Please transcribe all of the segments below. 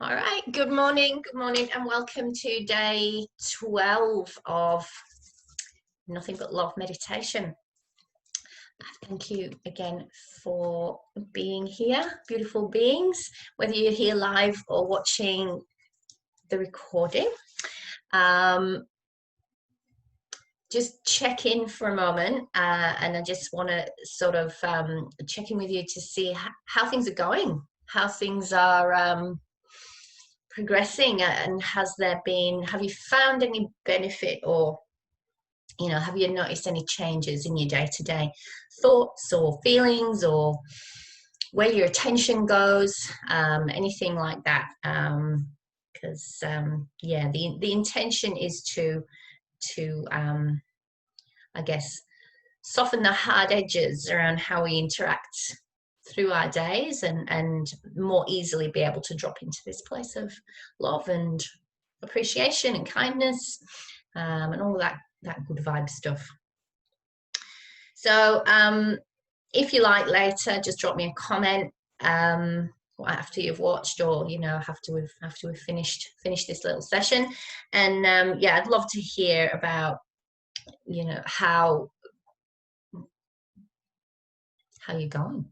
All right, good morning, and welcome to day 12 of Nothing But Love meditation. Thank you again for being here, beautiful beings, whether you're here live or watching the recording. Just check in for a moment, and I just want to sort of check in with you to see how things are going, how things are progressing, and have you found any benefit, or have you noticed any changes in your day-to-day thoughts or feelings, or where your attention goes, anything like that? Because the intention is to I guess soften the hard edges around how we interact through our days, and more easily be able to drop into this place of love and appreciation and kindness, and all that good vibe stuff. So if you like, later just drop me a comment after you've watched, or after we've finished this little session. And I'd love to hear about how you're going.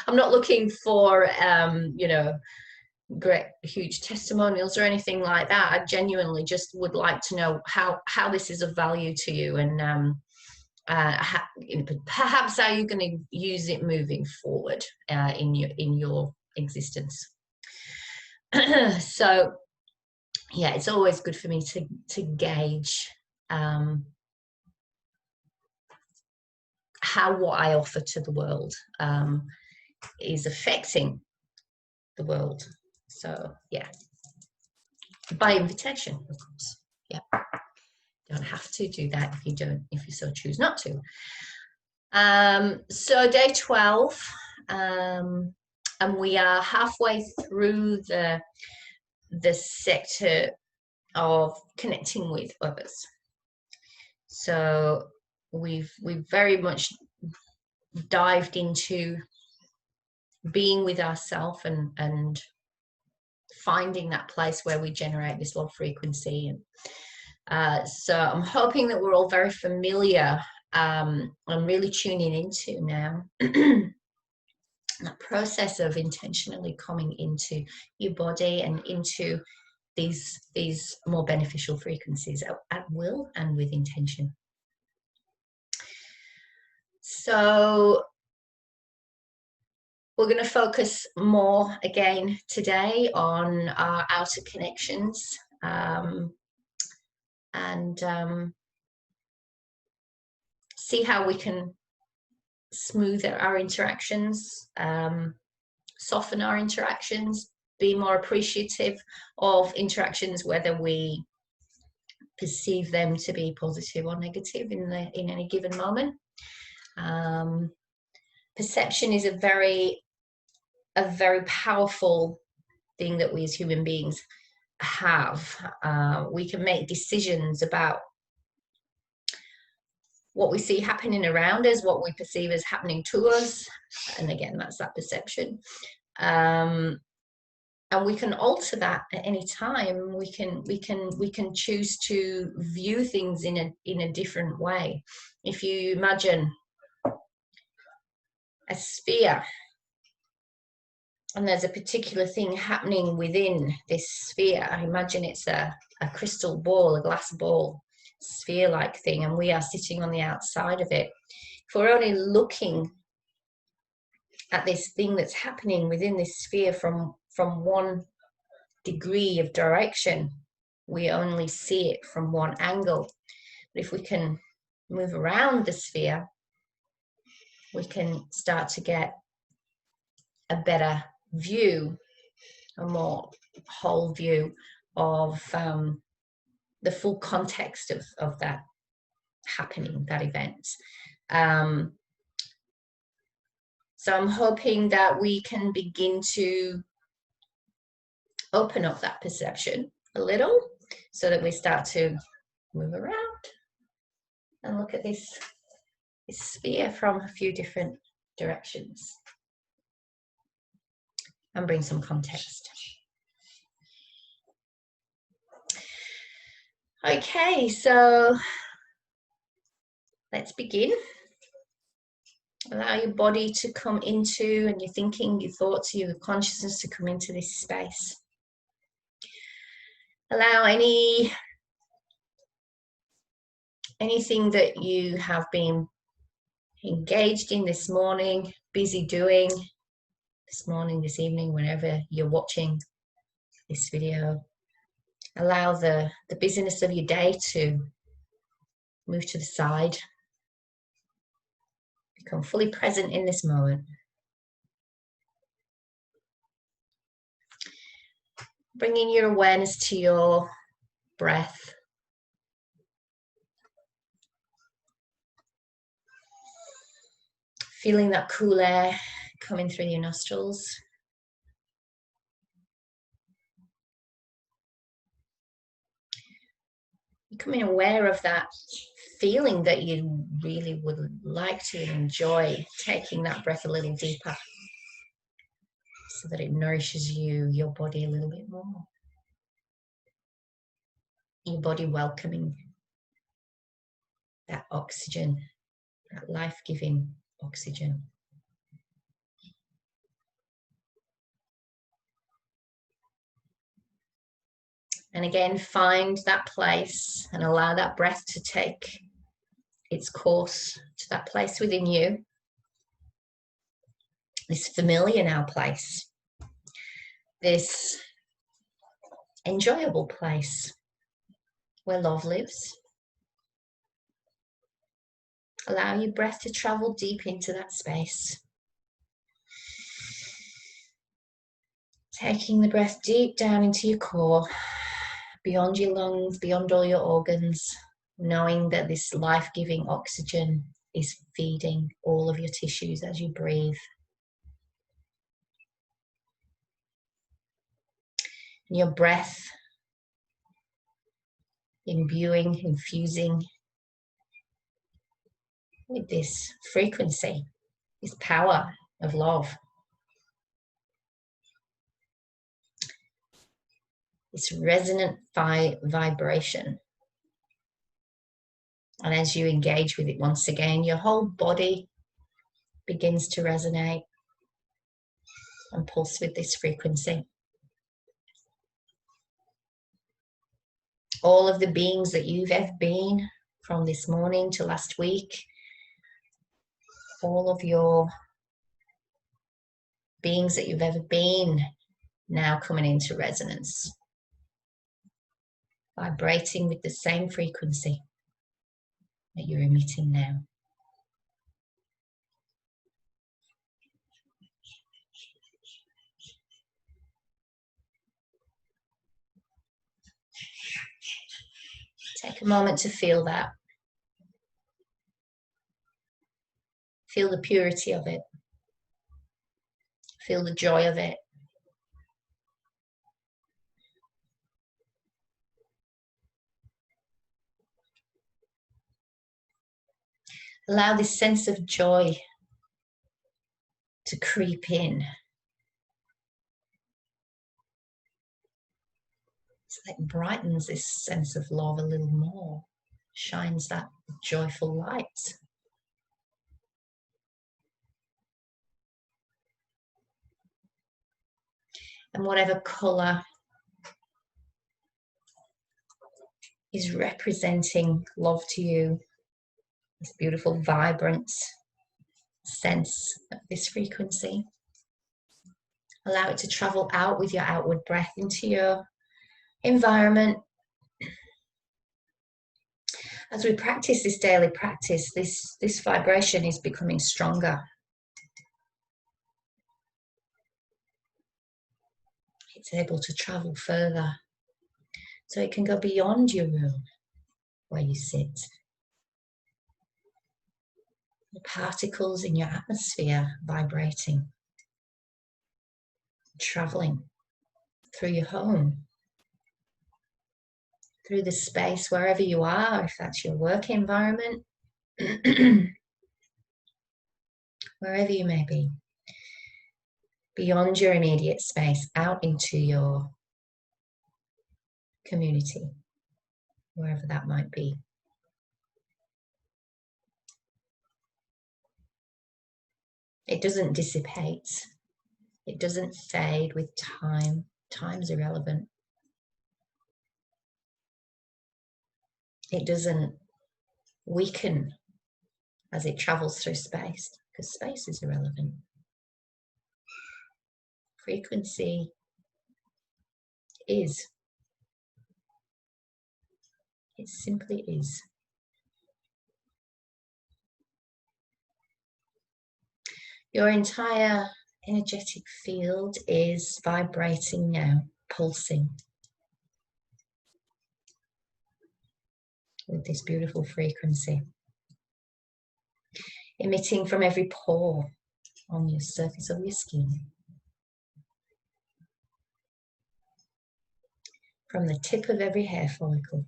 I'm not looking for great huge testimonials or anything like that. I genuinely just would like to know how this is of value to you, and perhaps how you're going to use it moving forward in your existence. So yeah, it's always good for me to gauge how what I offer to the world is affecting the world. So yeah, by invitation, of course. Yeah, don't have to do that if you so choose not to. So day 12, and we are halfway through the sector of connecting with others. So we've very much dived into being with ourselves and finding that place where we generate this love frequency. And so I'm hoping that we're all very familiar and really tuning into now that process of intentionally coming into your body and into these more beneficial frequencies at will and with intention. So we're going to focus more again today on our outer connections, and see how we can smooth our interactions, soften our interactions, be more appreciative of interactions, whether we perceive them to be positive or negative in any given moment. Perception is a very powerful thing that we as human beings have. We can make decisions about what we see happening around us, what we perceive as happening to us, and again, that's that perception. And we can alter that at any time. We can choose to view things in a different way. If you imagine a sphere, and there's a particular thing happening within this sphere. I imagine it's a crystal ball, a glass ball, sphere-like thing, and we are sitting on the outside of it. If we're only looking at this thing that's happening within this sphere from one degree of direction, we only see it from one angle. But if we can move around the sphere, we can start to get a better view, a more whole view of the full context of that happening, that event. So I'm hoping that we can begin to open up that perception a little, so that we start to move around and look at this sphere from a few different directions. and bring some context. Okay, so let's begin. Allow your body to come into, and your thinking, your thoughts, your consciousness to come into this space. Allow anything that you have been engaged in this morning, busy doing this morning, this evening, whenever you're watching this video. Allow the busyness of your day to move to the side. Become fully present in this moment. Bringing your awareness to your breath. Feeling that cool air coming through your nostrils. Becoming aware of that feeling that you really would like to enjoy, taking that breath a little deeper so that it nourishes your body a little bit more. Your body welcoming that oxygen, that life-giving oxygen. And again, find that place and allow that breath to take its course to that place within you. This familiar now place. This enjoyable place where love lives. Allow your breath to travel deep into that space. Taking the breath deep down into your core, beyond your lungs, beyond all your organs, knowing that this life-giving oxygen is feeding all of your tissues as you breathe. And your breath imbuing, infusing with this frequency, this power of love. This resonant vibration. And as you engage with it once again, your whole body begins to resonate and pulse with this frequency. All of the beings that you've ever been, from this morning to last week, all of your beings that you've ever been, now coming into resonance, vibrating with the same frequency that you're emitting now. Take a moment to feel that. Feel the purity of it. Feel the joy of it. Allow this sense of joy to creep in. So that brightens this sense of love a little more, shines that joyful light. And whatever colour is representing love to you, this beautiful, vibrant sense of this frequency, allow it to travel out with your outward breath into your environment. As we practice this daily practice, this vibration is becoming stronger. It's able to travel further, so it can go beyond your room where you sit. The particles in your atmosphere vibrating, traveling through your home, through the space wherever you are, if that's your work environment, wherever you may be. beyond your immediate space, out into your community, wherever that might be. It doesn't dissipate. It doesn't fade with time. Time's irrelevant. It doesn't weaken as it travels through space, because space is irrelevant. Frequency is. It simply is. Your entire energetic field is vibrating now, pulsing with this beautiful frequency, emitting from every pore on your surface of your skin, from the tip of every hair follicle,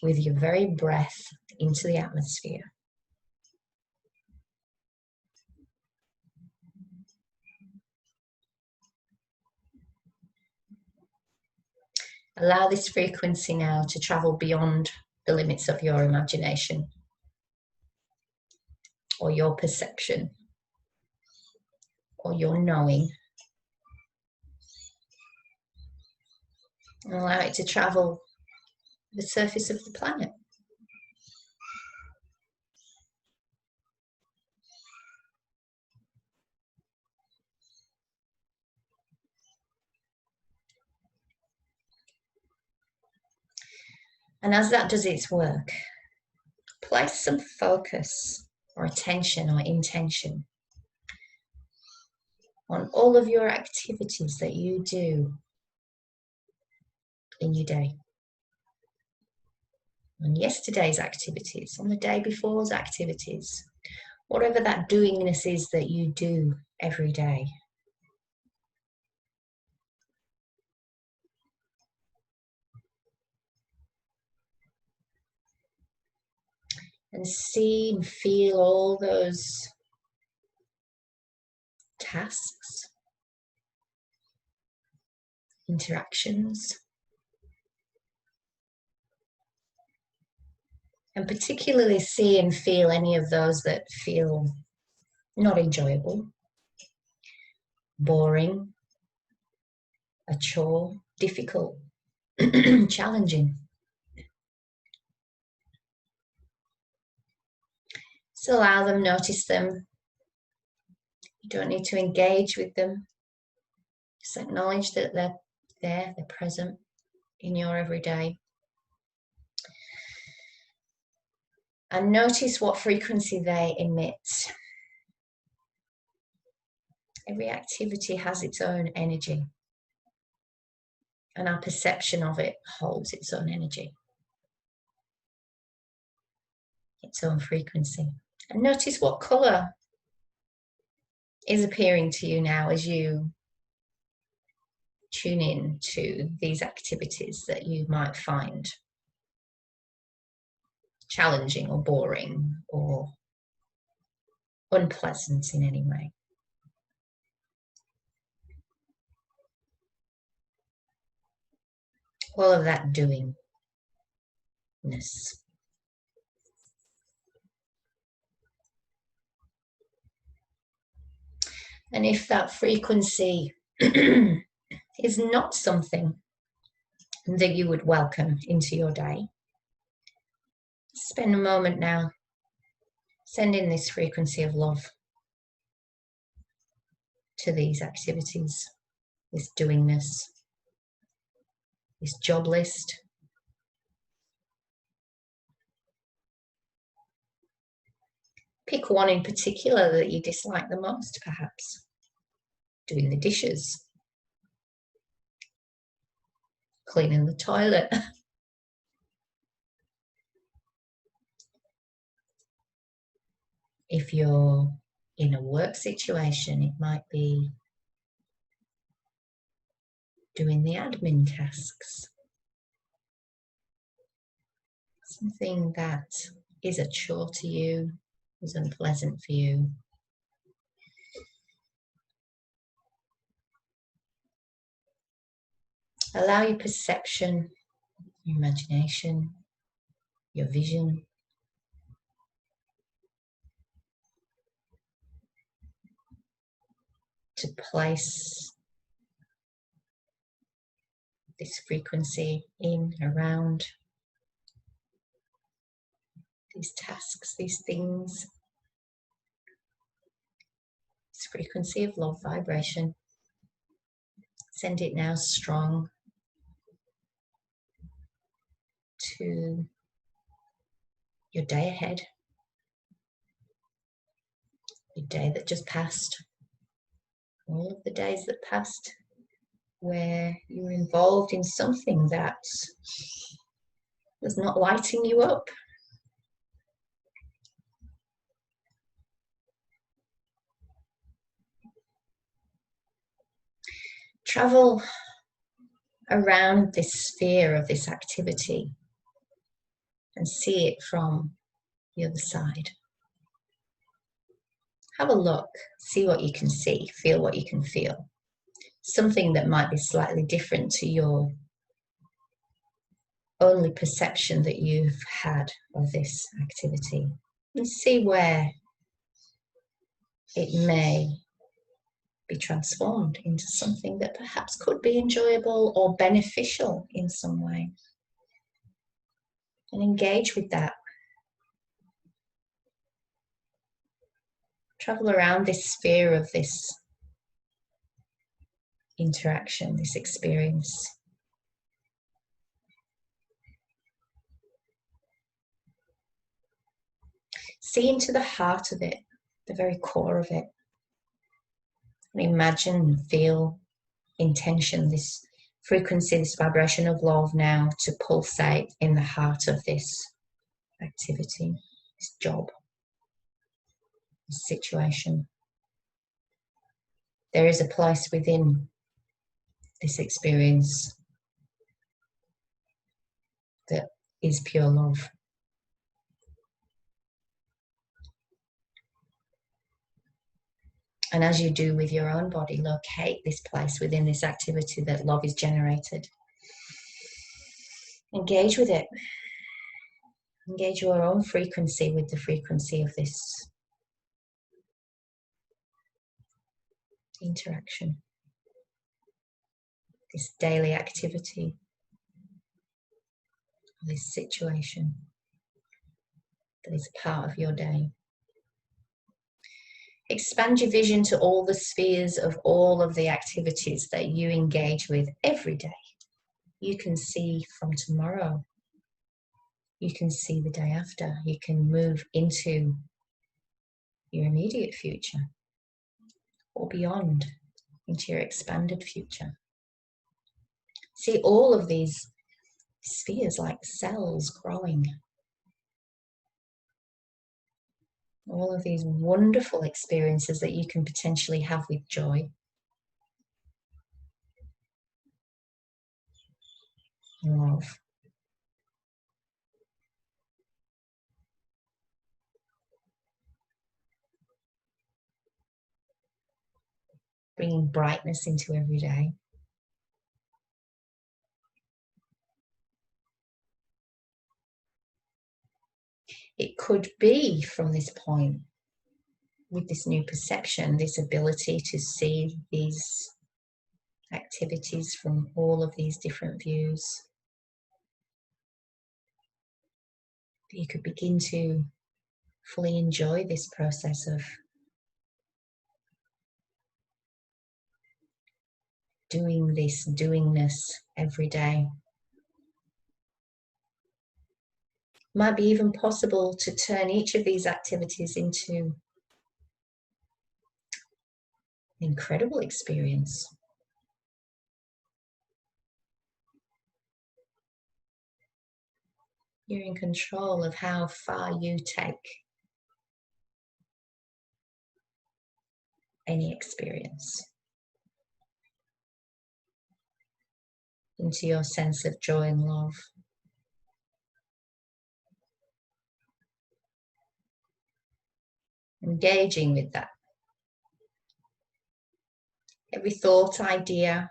with your very breath into the atmosphere. Allow this frequency now to travel beyond the limits of your imagination or your perception or your knowing. And allow it to travel the surface of the planet. And as that does its work, place some focus or attention or intention on all of your activities that you do in your day. On yesterday's activities, on the day before's activities, whatever that doingness is that you do every day. And see and feel all those tasks, interactions, and particularly see and feel any of those that feel not enjoyable, boring, a chore, difficult, challenging. So allow them, notice them. You don't need to engage with them. Just acknowledge that they're there, they're present in your everyday. And notice what frequency they emit. Every activity has its own energy, and our perception of it holds its own energy, its own frequency. And notice what colour is appearing to you now as you tune in to these activities that you might find challenging or boring or unpleasant in any way. All of that doingness. And if that frequency is not something that you would welcome into your day, spend a moment now sending this frequency of love to these activities, this doingness, this job list. Pick one in particular that you dislike the most, perhaps. Doing the dishes, cleaning the toilet. If you're in a work situation, it might be doing the admin tasks. Something that is a chore to you, was unpleasant for you. Allow your perception, your imagination, your vision to place this frequency in, around these tasks, these things, this frequency of love vibration. Send it now strong to your day ahead, your day that just passed, all of the days that passed where you were involved in something that was not lighting you up. Travel around this sphere of this activity and see it from the other side. Have a look, see what you can see, feel what you can feel. Something that might be slightly different to your only perception that you've had of this activity. And see where it may be transformed into something that perhaps could be enjoyable or beneficial in some way. And engage with that. Travel around this sphere of this interaction, this experience. See into the heart of it, the very core of it. And imagine and feel intention, this frequency, this vibration of love now to pulsate in the heart of this activity, this job, this situation. There is a place within this experience that is pure love. And as you do with your own body, locate this place within this activity that love is generated. Engage with it. Engage your own frequency with the frequency of this interaction, this daily activity, this situation that is part of your day. Expand your vision to all the spheres of all of the activities that you engage with every day. You can see from tomorrow. You can see the day after. You can move into your immediate future or beyond, into your expanded future. See all of these spheres like cells growing. All of these wonderful experiences that you can potentially have with joy and love. Bringing brightness into every day. It could be from this point, with this new perception, this ability to see these activities from all of these different views, that you could begin to fully enjoy this process of doing this doingness every day. Might be even possible to turn each of these activities into an incredible experience. You're in control of how far you take any experience into your sense of joy and love. engaging with that. Every thought, idea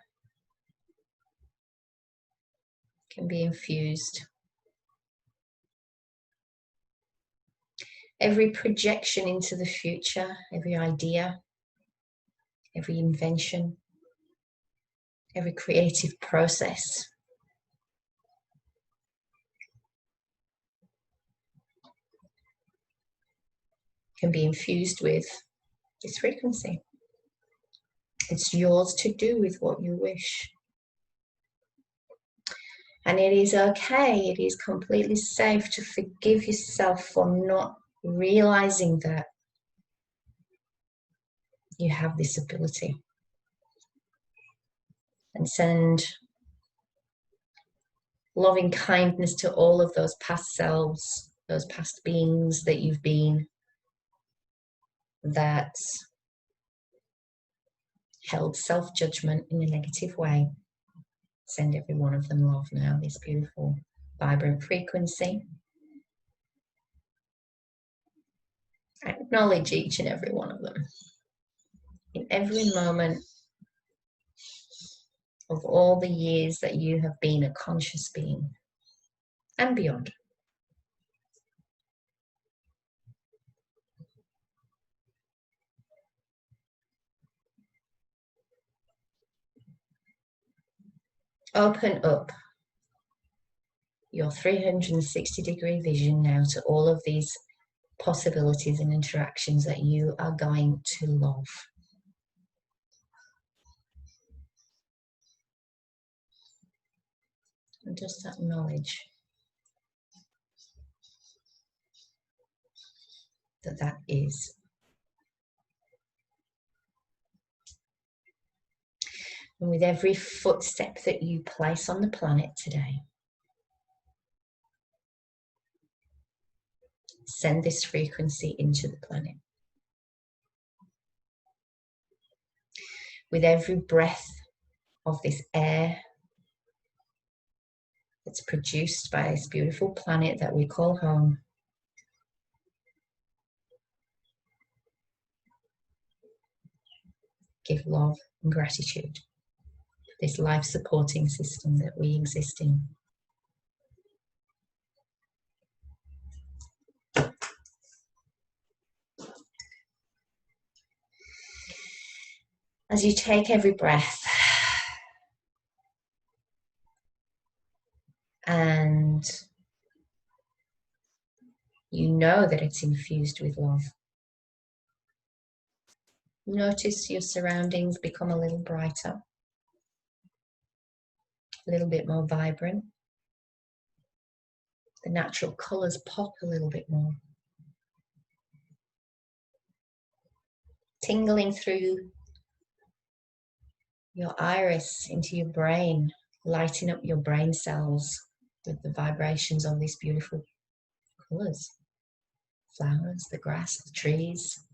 can be infused. Every projection into the future, every idea, every invention, every creative process can be infused with this frequency. It's yours to do with what you wish. And it is okay, it is completely safe to forgive yourself for not realizing that you have this ability. And send loving kindness to all of those past selves, those past beings that you've been, that held self-judgment in a negative way. Send every one of them love now, this beautiful, vibrant frequency. Acknowledge each and every one of them. In every moment of all the years that you have been a conscious being and beyond. Open up your 360-degree vision now to all of these possibilities and interactions that you are going to love. And just acknowledge that that is. And with every footstep that you place on the planet today, send this frequency into the planet. With every breath of this air that's produced by this beautiful planet that we call home, give love and gratitude for this life-supporting system that we exist in. As you take every breath and you know that it's infused with love, notice your surroundings become a little brighter, a little bit more vibrant. The natural colours pop a little bit more. Tingling through your iris into your brain, lighting up your brain cells with the vibrations of these beautiful colours. Flowers, the grass, the trees.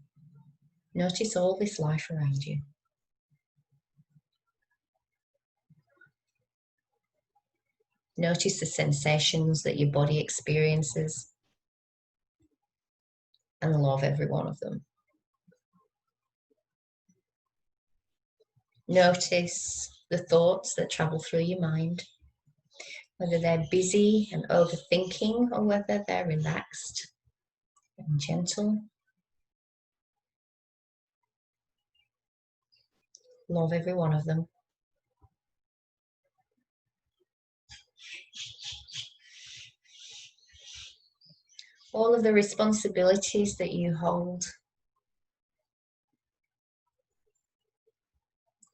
Notice all this life around you. Notice the sensations that your body experiences and love every one of them. Notice the thoughts that travel through your mind, whether they're busy and overthinking or whether they're relaxed and gentle. Love every one of them. All of the responsibilities that you hold,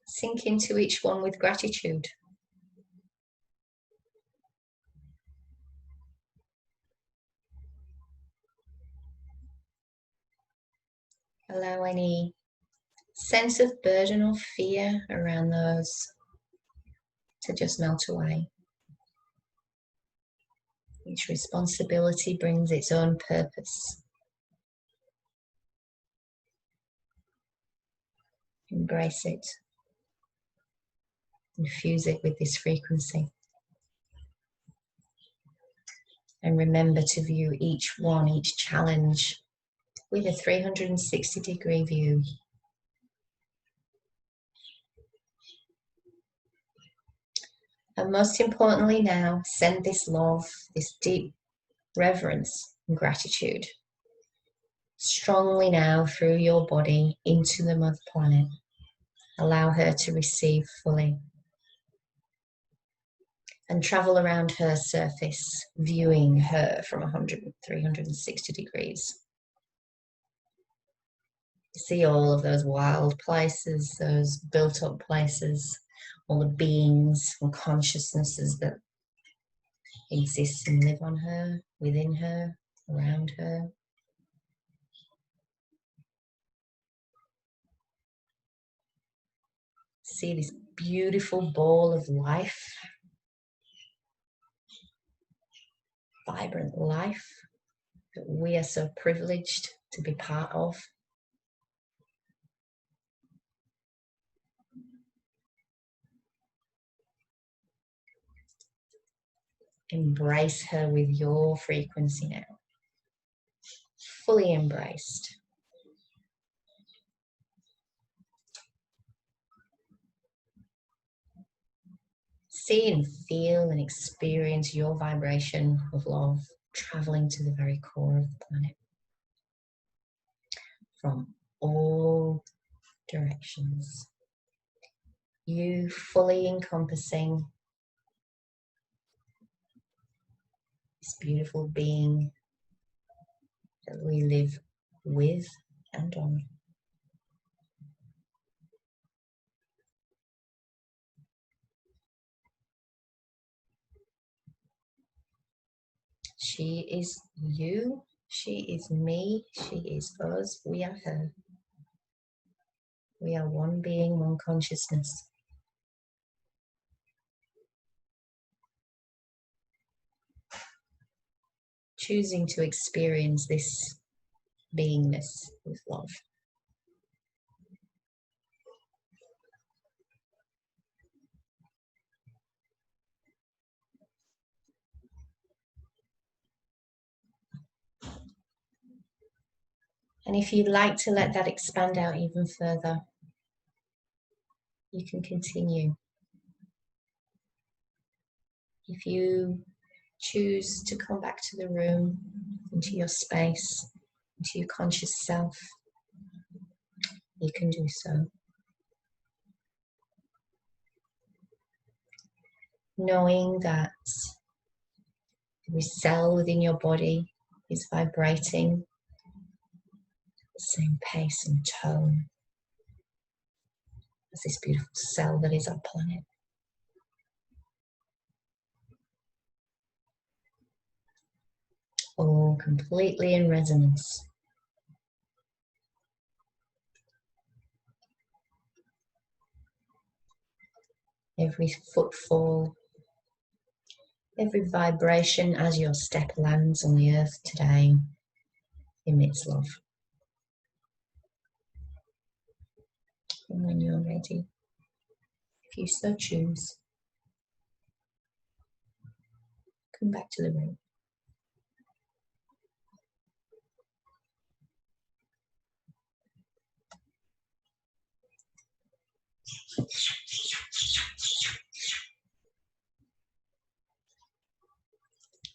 sink into each one with gratitude. Allow any sense of burden or fear around those to just melt away. Each responsibility brings its own purpose. Embrace it. Infuse it with this frequency. And remember to view each challenge with a 360-degree view. And most importantly now, send this love, this deep reverence and gratitude strongly now through your body into the Mother Planet. Allow her to receive fully. And travel around her surface, viewing her from 360 degrees. See all of those wild places, those built up places, all the beings and consciousnesses that exist and live on her, within her, around her. See this beautiful ball of life, vibrant life that we are so privileged to be part of. Embrace her with your frequency now. Fully embraced. See and feel and experience your vibration of love traveling to the very core of the planet from all directions. You fully encompassing this beautiful being that we live with and on. She is you, she is me, she is us, we are her. We are one being, one consciousness. Choosing to experience this beingness with love. And if you'd like to let that expand out even further, you can continue. If you choose to come back to the room, into your space, into your conscious self, you can do so. Knowing that every cell within your body is vibrating at the same pace and tone as this beautiful cell that is our planet. All completely in resonance. Every footfall, every vibration as your step lands on the earth today emits love. And when you're ready, if you so choose, come back to the room.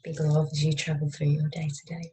Big love as you travel through your day today.